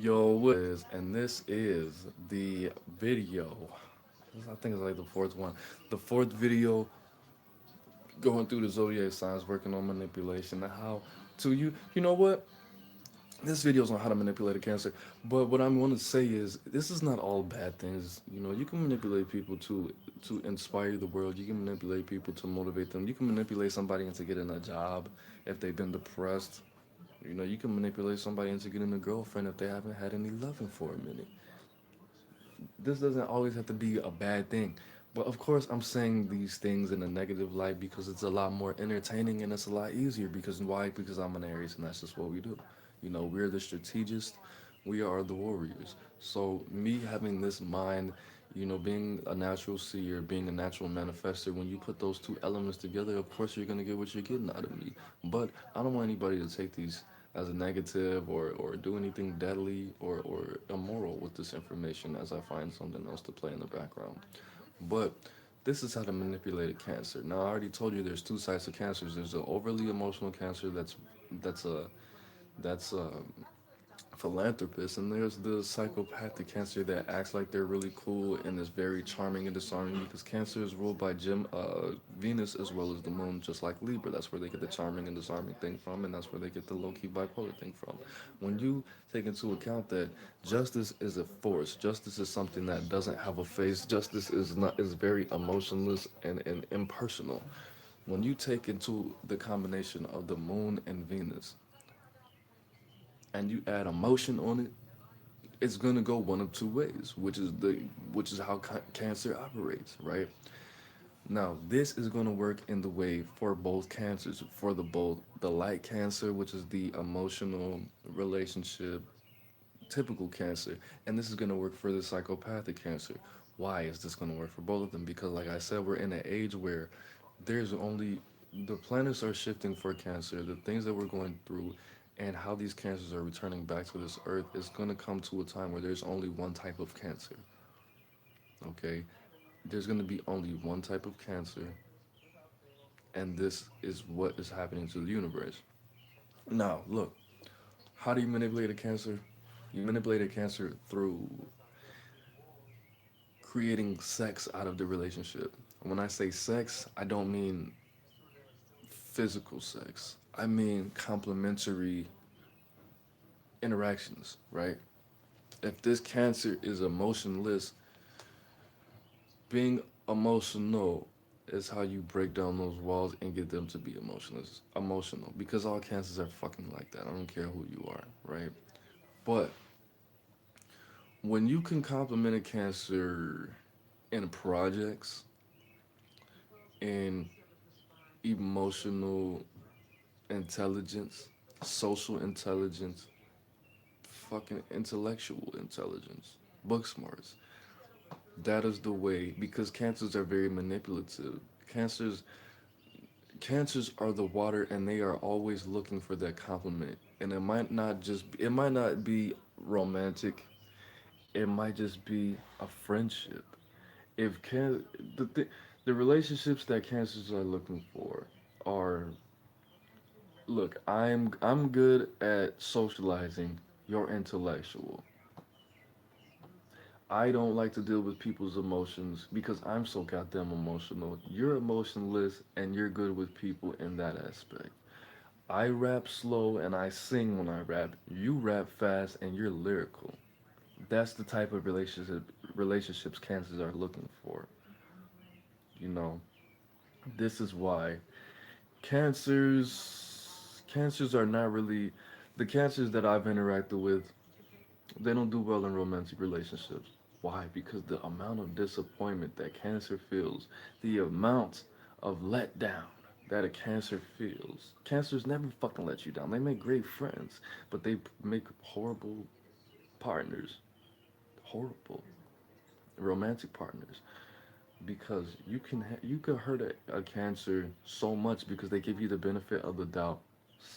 Yo, what is, and this is the video. I think it's like the fourth one. The fourth video going through the zodiac signs, working on manipulation and how to you know what? This video is on how to manipulate a cancer. But what I'm going to say is this is not all bad things. You know, you can manipulate people to inspire the world. You can manipulate people to motivate them. You can manipulate somebody into getting a job if they've been depressed. You know, you can manipulate somebody into getting a girlfriend if they haven't had any loving for a minute. This doesn't always have to be a bad thing. But of course, I'm saying these things in a negative light because it's a lot more entertaining and it's a lot easier. Because why? Because I'm an Aries and that's just what we do. You know, we're the strategists, we are the warriors. So, me having this mind, you know, being a natural seer, being a natural manifester, when you put those two elements together, of course, you're going to get what you're getting out of me. But I don't want anybody to take these as a negative or do anything deadly or immoral with this information as I find something else to play in the background. But this is how to manipulate a cancer. Now I already told you there's two types of cancers. There's an overly emotional cancer that's a that's philanthropist, and there's the psychopathic cancer that acts like they're really cool and is very charming and disarming because cancer is ruled by Venus as well as the moon, just like Libra. That's where they get the charming and disarming thing from, and that's where they get the low-key bipolar thing from. When you take into account that justice is a force, justice is something that doesn't have a face, justice is very emotionless and impersonal. When you take into the combination of the moon and Venus and you add emotion on it, it's gonna go one of two ways, which is how cancer operates, right? Now, this is gonna work in the way for both cancers, for the light cancer, which is the emotional relationship typical cancer, and this is gonna work for the psychopathic cancer. Why is this gonna work for both of them? Because, like I said, we're in an age where there's only the planets are shifting for cancer, the things that we're going through, and how these cancers are returning back to this earth is going to come to a time where there's only one type of cancer. Okay, there's going to be only one type of cancer, and this is what is happening to the universe. Now, look, how do you manipulate a cancer? You manipulate a cancer through creating sex out of the relationship. When I say sex, I don't mean physical sex. I mean complementary interactions, right? If this cancer is emotionless, being emotional is how you break down those walls and get them to be emotional. Because all cancers are fucking like that. I don't care who you are, right? But when you can complement a cancer in projects, in emotional intelligence, social intelligence, fucking intellectual intelligence, book smarts, that is the way because cancers are very manipulative. Cancers cancers are the water and they are always looking for that compliment. And it might not be romantic. It might just be a friendship. If can the relationships that cancers are looking for are look, I'm good at socializing. You're intellectual. I don't like to deal with people's emotions because I'm so goddamn emotional. You're emotionless and you're good with people in that aspect. I rap slow and I sing when I rap. You rap fast and you're lyrical. That's the type of relationships cancers are looking for. You know, this is why cancers are not really the cancers that I've interacted with. They don't do well in romantic relationships. Why? Because the amount of disappointment that cancer feels, the amount of letdown that a cancer feels. Cancers never fucking let you down. They make great friends, but they make horrible partners. Horrible romantic partners because you can hurt a cancer so much because they give you the benefit of the doubt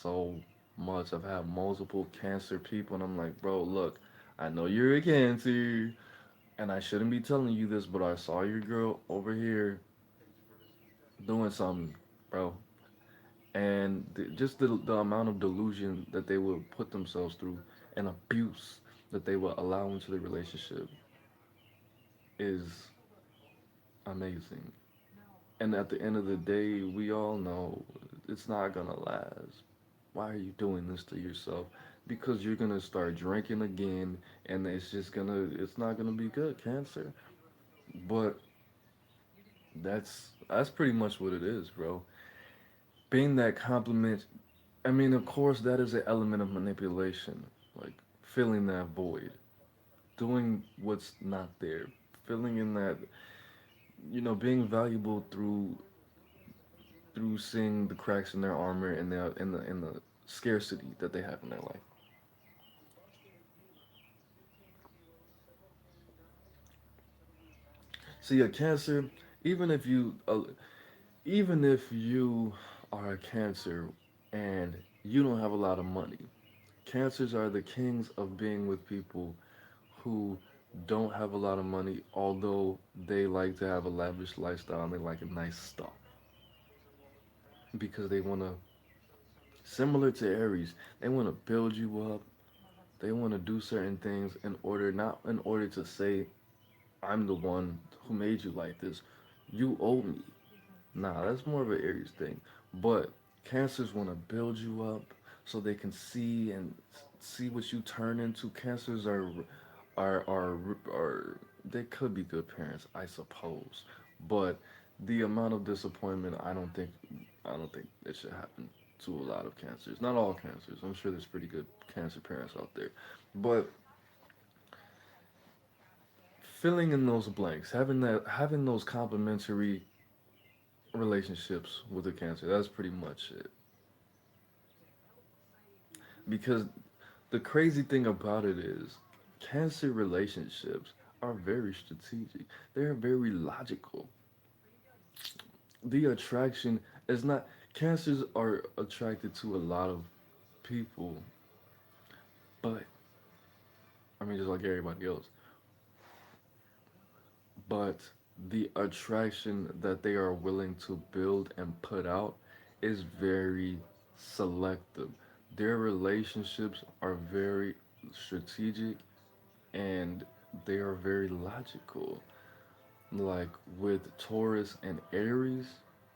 so much. I've had multiple cancer people and I'm like, bro, look, I know you're a cancer and I shouldn't be telling you this, but I saw your girl over here doing something, bro. And just the amount of delusion that they will put themselves through and abuse. that they will allow into the relationship is amazing. And at the end of the day, we all know it's not gonna last. Why are you doing this to yourself? Because you're gonna start drinking again, and it's not gonna be good, Cancer. But that's pretty much what it is, bro. Being that compliment, I mean, of course, that is an element of manipulation, like filling that void, doing what's not there, filling in that, being valuable through seeing the cracks in their armor and the scarcity that they have in their life. See, a Cancer, even if you uh, even if you are a Cancer and you don't have a lot of money, Cancers are the kings of being with people who don't have a lot of money, although they like to have a lavish lifestyle and they like a nice stuff because they want to, similar to Aries, they want to build you up. They want to do certain things in order, not in order to say, I'm the one who made you like this. You owe me. Nah, that's more of an Aries thing. But Cancers want to build you up so they can see what you turn into. Cancers are they could be good parents, I suppose. But the amount of disappointment, I don't think it should happen to a lot of Cancers. Not all Cancers. I'm sure there's pretty good Cancer parents out there. But filling in those blanks, having those complementary relationships with a Cancer, that's pretty much it. Because the crazy thing about it is, Cancer relationships are very strategic. They're very logical. The attraction is not, Cancers are attracted to a lot of people, but I mean, just like everybody else. But the attraction that they are willing to build and put out is very selective. Their relationships are very strategic and they are very logical. Like with Taurus and Aries,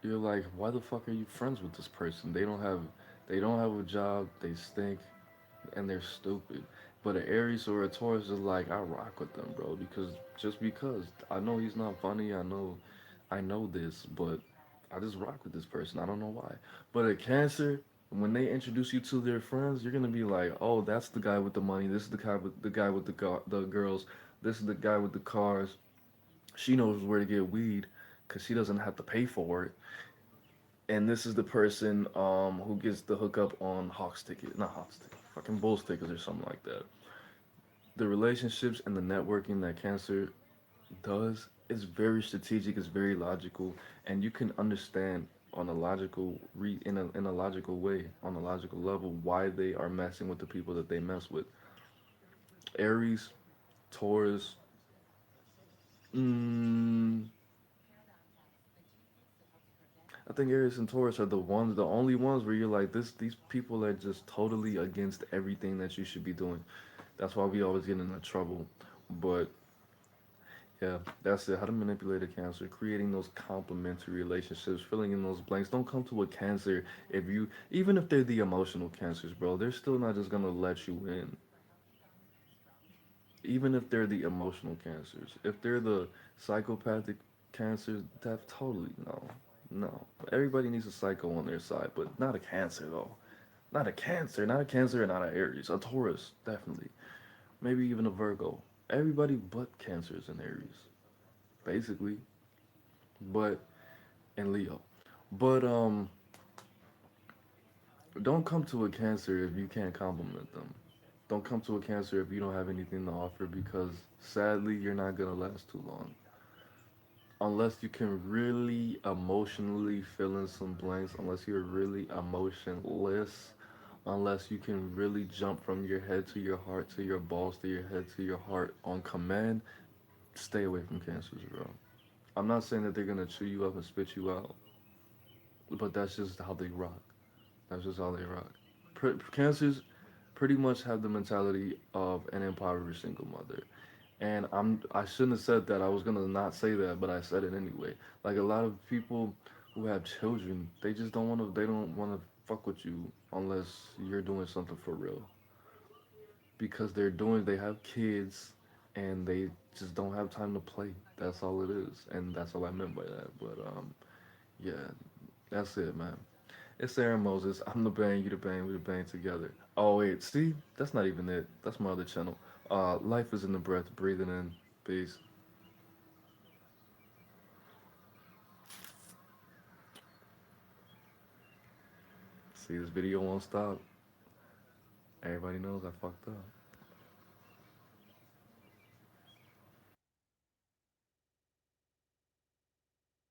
you're like, why the fuck are you friends with this person? They don't have a job, they stink, and they're stupid. But an Aries or a Taurus is like, I rock with them, bro, because I know he's not funny. I know this, but I just rock with this person. I don't know why. But a Cancer, when they introduce you to their friends, you're gonna be like, oh, that's the guy with the money. This is the guy with the girls. This is the guy with the cars. She knows where to get weed, cause she doesn't have to pay for it. And this is the person who gets the hookup on Hawks ticket, not Hawks ticket, fucking Bulls tickets or something like that. The relationships and the networking that Cancer does is very strategic, it's very logical, and you can understand on a in a logical way, on a logical level, why they are messing with the people that they mess with. Aries, Taurus, mm, I think Aries and Taurus are the only ones where you're like, these people are just totally against everything that you should be doing. That's why we always get into trouble. But yeah, that's it. How to manipulate a Cancer, creating those complementary relationships, filling in those blanks. Don't come to a Cancer even if they're the emotional Cancers, bro. They're still not just gonna let you in. Even if they're the emotional Cancers, if they're the psychopathic Cancers, that totally no, no. Everybody needs a psycho on their side, but not a Cancer though. Not a Cancer, and not an Aries. A Taurus, definitely. Maybe even a Virgo. Everybody but Cancers and Aries, basically. But and Leo. But don't come to a Cancer if you can't compliment them. Don't come to a Cancer if you don't have anything to offer because sadly you're not gonna last too long. Unless you can really emotionally fill in some blanks, unless you're really emotionless, unless you can really jump from your head to your heart to your balls to your head to your heart on command, stay away from Cancers, bro. I'm not saying that they're gonna chew you up and spit you out, but that's just how they rock. That's just how they rock. Cancers, pretty much have the mentality of an impoverished single mother. And I shouldn't have said that. I was gonna not say that, but I said it anyway. Like a lot of people who have children, they just don't wanna they don't wanna fuck with you unless you're doing something for real. Because they have kids and they just don't have time to play. That's all it is. And that's all I meant by that. But yeah, that's it, man. It's Aaron Moses. I'm the bang, you the bang, we the bang together. Oh wait, see? That's not even it. That's my other channel. Life is in the breath, breathing in. Peace. See, this video won't stop. Everybody knows I fucked up.